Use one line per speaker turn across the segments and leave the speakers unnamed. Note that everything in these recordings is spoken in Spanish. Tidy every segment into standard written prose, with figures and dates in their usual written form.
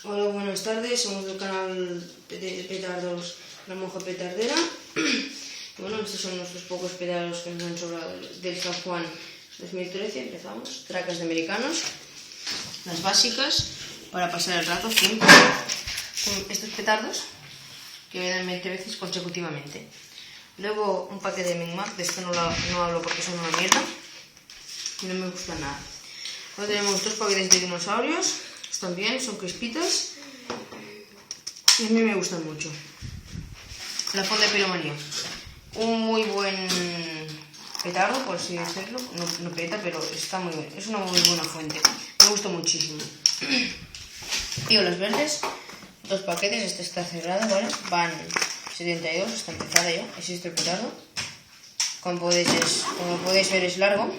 Hola, buenas tardes, somos del canal de petardos La Monja Petardera. Y bueno, estos son nuestros pocos petardos que nos han sobrado del San Juan 2013. Empezamos, tracas de americanos, las básicas para pasar el rato siempre con estos petardos que me dan 20 veces consecutivamente. Luego un paquete de Mingmac, de esto no hablo porque son una mierda y no me gustan nada. Luego tenemos dos paquetes de dinosaurios, están bien, son crispitas y a mí me gustan mucho. La Fonda de Piromanía, un muy buen petardo, por así decirlo, no peta, pero está muy bien, es una muy buena fuente, me gusta muchísimo. Piolas verdes, dos paquetes, este está cerrado, ¿vale? Van 72, está empezada ya, existe el petardo. Como podéis ver es largo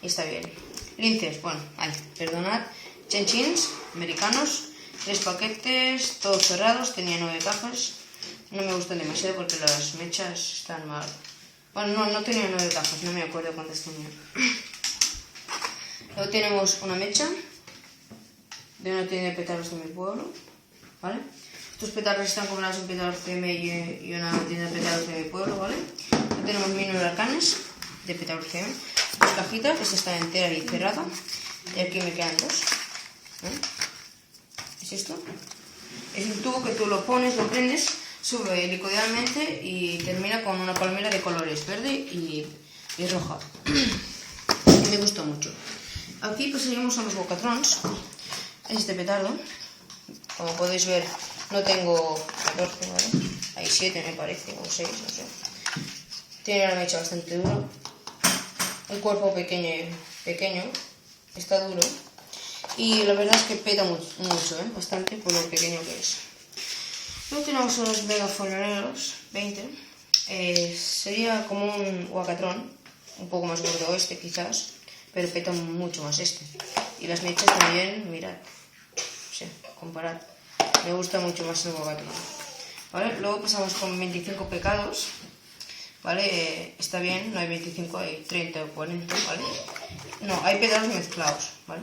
y está bien. Linces, bueno, perdonad. Chenchins, americanos, 3 paquetes, todos cerrados, tenía 9 cajas. No me gustan demasiado porque las mechas están mal. Bueno, no tenía 9 cajas, no me acuerdo cuántas tenía. Luego tenemos una mecha de una tienda de petardos de mi pueblo, ¿vale? Estos petardos están combinados en petardos CM y una tienda de petardos de mi pueblo, ¿vale? Luego tenemos mini huracanes de petardos CM, 2 cajitas, esta está entera y cerrada, y aquí me quedan 2. ¿Es esto? Es un tubo que tú lo pones, lo prendes, sube helicoidalmente y termina con una palmera de colores verde y roja. Y me gustó mucho. Aquí pasaríamos a los bocatrons. Este petardo, como podéis ver, no tengo 14, ¿vale? Hay 7 me parece, o 6, no sé. Tiene una mecha bastante dura. El cuerpo pequeño, está duro. Y la verdad es que peta mucho, bastante por lo pequeño que es. Luego tenemos unos megafoneros 20. Sería como un Huacatron, un poco más gordo este quizás, pero peta mucho más este. Y las mechas también, mirad, comparad. Me gusta mucho más el Huacatron. ¿Vale? Luego pasamos con 25 pecados. ¿Vale? Está bien, no hay 25, hay 30 o 40, ¿vale? No, hay petardos mezclados, ¿vale?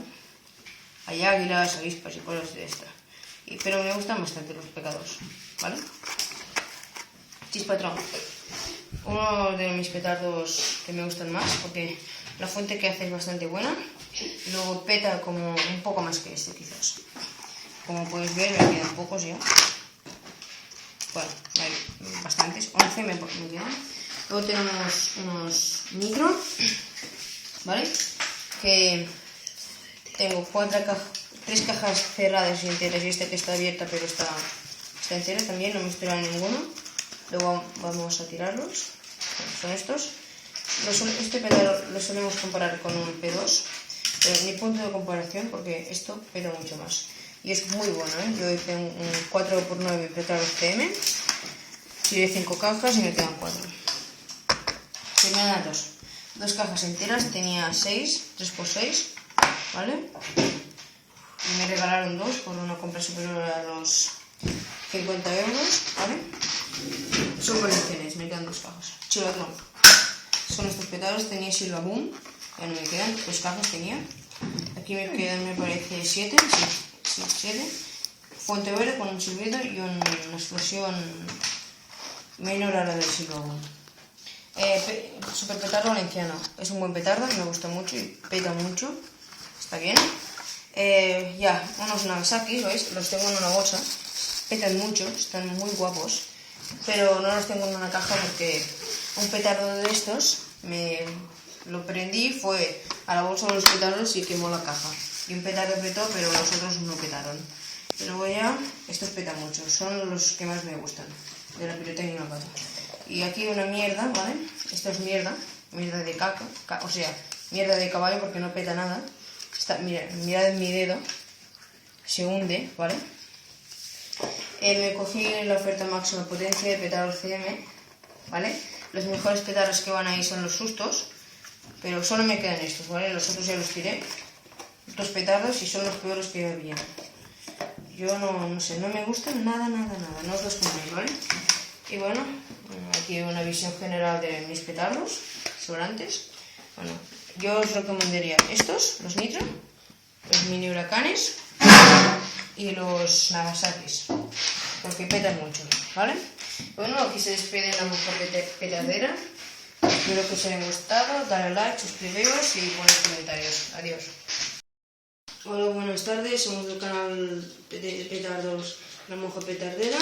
Hay águilas, avispas y cosas de esta. Pero me gustan bastante los pecados, ¿vale? Chispatrón. Uno de mis petardos que me gustan más, porque la fuente que hace es bastante buena. Luego peta como un poco más que este, quizás. Como podéis ver, me quedan pocos ya. Bueno, hay bastantes, 11 me quedan. Luego tenemos unos micro, ¿vale? Que tengo 3 cajas cerradas y enteras, y esta que está abierta pero está entera también, no me espera ninguno. Luego vamos a tirarlos. Bueno, son estos. Este petardo lo solemos comparar con un P2, pero ni punto de comparación porque esto peta mucho más. Y es muy bueno, ¿eh? Yo hice un 4x9 petardo CM, tiré 5 cajas y me quedan 4. Se me dan 2 cajas enteras, tenía 6, 3x6, ¿vale? Y me regalaron 2 por una compra superior a los 50 euros, ¿vale? Son colecciones, me quedan 2 cajas. Chivatrón. Son estos petardos, tenía Silva Boom, ya no me quedan, 2 cajas tenía. Aquí me quedan, me parece, 7, sí, 7. Fuente verde con un silbido y una explosión menor a la del Silva Boom. Super petardo valenciano, es un buen petardo, me gusta mucho y peta mucho, está bien. Ya, unos Nagasaki, ¿veis? Los tengo en una bolsa, petan mucho, están muy guapos, pero no los tengo en una caja porque un petardo de estos lo prendí, fue a la bolsa de los petardos y quemó la caja. Y un petardo petó, pero los otros no petaron. Pero ya, estos petan mucho, son los que más me gustan, de la pirotecnia local. Y aquí una mierda, ¿vale? Esto es mierda de caca, o sea, mierda de caballo porque no peta nada. Mirad en mi dedo, se hunde, ¿vale? Me cogí la oferta máxima potencia de petardos CM, ¿vale? Los mejores petardos que van ahí son los sustos, pero solo me quedan estos, ¿vale? Los otros ya los tiré, 2 petardos y son los peores que había. Yo no sé, no me gustan nada, no os los compréis, ¿vale? Y bueno, aquí una visión general de mis petardos sobrantes. Bueno, yo os recomendaría estos, los nitro, los mini huracanes, y los Nagasakis, porque petan mucho, ¿vale? Bueno, aquí se despide la mujer petardera. Espero que os haya gustado, dale like, suscribiros y poned comentarios. Adiós. Hola, buenas tardes, somos del canal de petardos La Monja Petardera.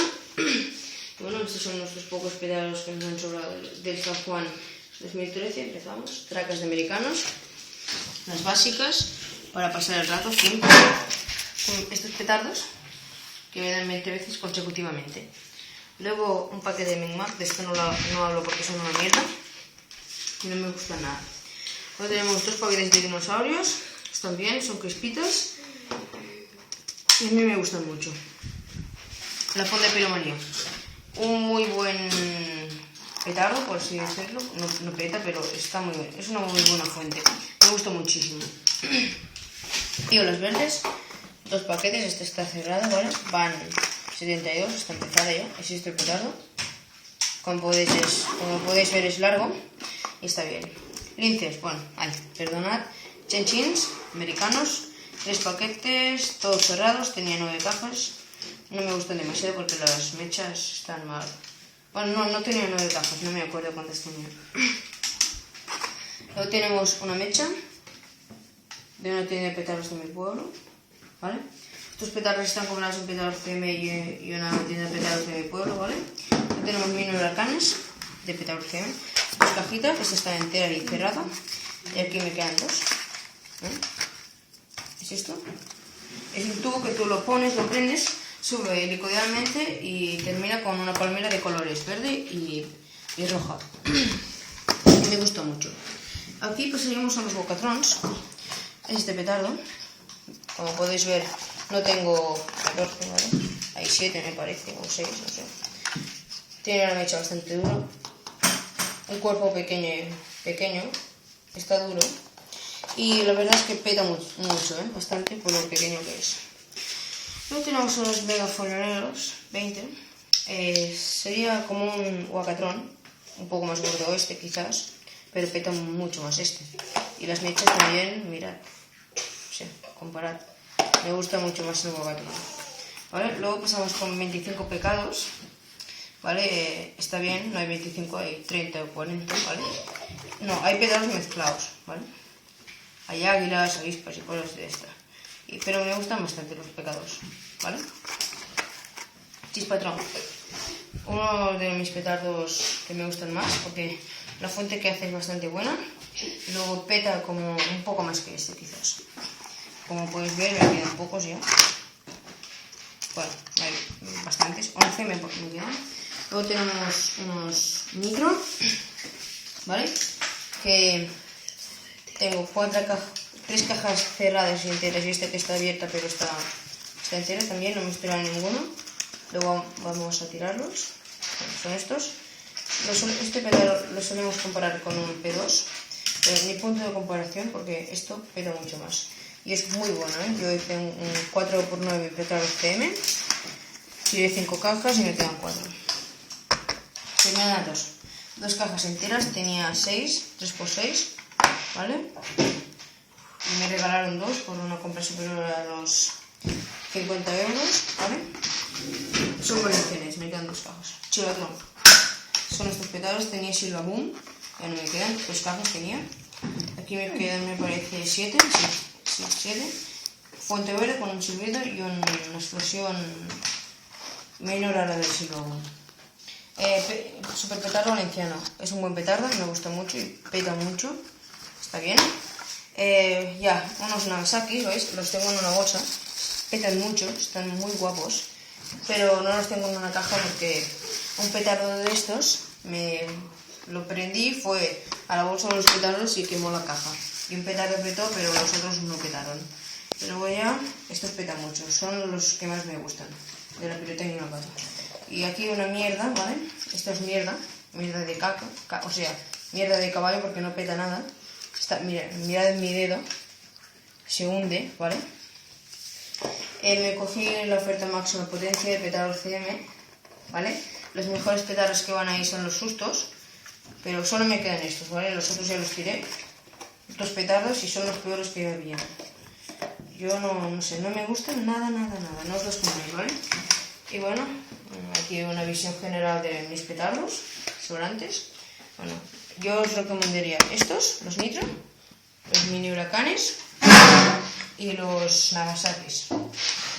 Bueno, estos son nuestros pocos petardos que nos han sobrado del San Juan 2013. Empezamos. Tracas de americanos, las básicas, para pasar el rato siempre. Con estos petardos que me dan 20 veces consecutivamente. Luego un paquete de Mingmac, de esto no hablo porque son una mierda y no me gusta nada. Luego tenemos dos paquetes de dinosaurios, están bien, son crispitas y a mí me gustan mucho. La Fonda de Piromanía, un muy buen petardo, por así decirlo, no peta, pero está muy bien, es una muy buena fuente, me gusta muchísimo. Y las verdes, dos paquetes, este está cerrado, ¿vale? Van 72, está empezada ya, existe el petardo. Como podéis ver es largo y está bien. Linces, bueno, perdonad. Chenchins, americanos, 3 paquetes, todos cerrados, tenía 9 cajas. No me gustan demasiado porque las mechas están mal. Bueno, no tenía 9 cajas, no me acuerdo cuántas tenía. Luego tenemos una mecha de una tienda de petardos de mi pueblo, ¿vale? Estos petardos están combinados en petardos CM y una tienda de petardos de mi pueblo, ¿vale? Aquí tenemos 1000 huracanes de petardos CM. Dos cajitas, esta está entera y cerrada. Y aquí me quedan dos. ¿Es esto? Es un tubo que tú lo pones, lo prendes, sube helicoidalmente y termina con una palmera de colores verde y roja. Y me gusta mucho. Aquí pues seguimos a los bocatrons. Este petardo, como podéis ver, no tengo 14, ¿vale? Hay 7 me parece, o 6, no sé. Tiene una mecha bastante dura. El cuerpo pequeño, está duro. Y la verdad es que peta mucho, bastante por lo pequeño que es. Luego tenemos unos megafolioneros, 20. Sería como un Huacatrón, un poco más gordo este quizás, pero peta mucho más este. Y las mechas también, mirad, sí, comparad. Me gusta mucho más el Huacatrón. ¿Vale? Luego pasamos con 25 pecados. ¿Vale? Está bien, no hay 25, hay 30 o 40, ¿vale? No, hay petardos mezclados, ¿vale? Hay águilas, avispas y cosas de esta. Pero me gustan bastante los pecados, ¿vale? Chispatrón. Uno de mis petardos que me gustan más, porque la fuente que hace es bastante buena. Y luego peta como un poco más que este, quizás. Como podéis ver, me quedan pocos ya. Bueno, hay bastantes, 11 me quedan. Luego tenemos unos micro, ¿vale? Que tengo 3 cajas cerradas y enteras y esta que está abierta pero está entera también, no me espera ninguno. Luego vamos a tirarlos. Bueno, son estos. Este petardo lo solemos comparar con un P2, pero mi punto de comparación porque esto peta mucho más. Y es muy bueno, Yo hice un 4x9 petardo CM, tiré 5 cajas y me quedan 4. Se me dan 2 cajas enteras, tenía 6, 3x6, ¿vale? Y me regalaron 2 por una compra superior a los 50 euros, ¿vale? Son colecciones, me quedan 2 cajas. Chivatrón. Son estos petardos, tenía Silva Boom, ya no me quedan, 2 cajas tenía. Aquí me quedan, me parece, 7, sí, 7. Fuente verde con un silbido y una explosión menor a la del Silva Boom. Super petardo valenciano, es un buen petardo, me gusta mucho y peta mucho, está bien. Ya, unos Nagasaki, ¿veis? Los tengo en una bolsa, petan mucho, están muy guapos, pero no los tengo en una caja porque un petardo de estos lo prendí, fue a la bolsa de los petardos y quemó la caja. Y un petardo petó, pero los otros no petaron. Pero luego ya, estos petan mucho, son los que más me gustan, de la pirotecnia pata. Y aquí una mierda, ¿vale? Esto es mierda de caca, o sea, mierda de caballo porque no peta nada. Mirad en mi dedo, se hunde, ¿vale? Me cogí la oferta máxima potencia de petardo CM, ¿vale? Los mejores petardos que van ahí son los sustos, pero solo me quedan estos, ¿vale? Los otros ya los tiré, 2 petardos y son los peores que había. Yo no sé, no me gustan nada, no os los compréis, ¿vale? Y bueno, aquí una visión general de mis petardos sobrantes. Bueno, yo os recomendaría estos, los Nitro, los mini huracanes y los Nagasakis,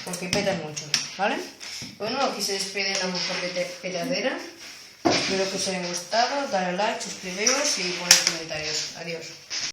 porque petan mucho, ¿vale? Bueno, aquí se despide la mujer petardera. Espero que os haya gustado, dale like, suscribiros y poned comentarios. Adiós.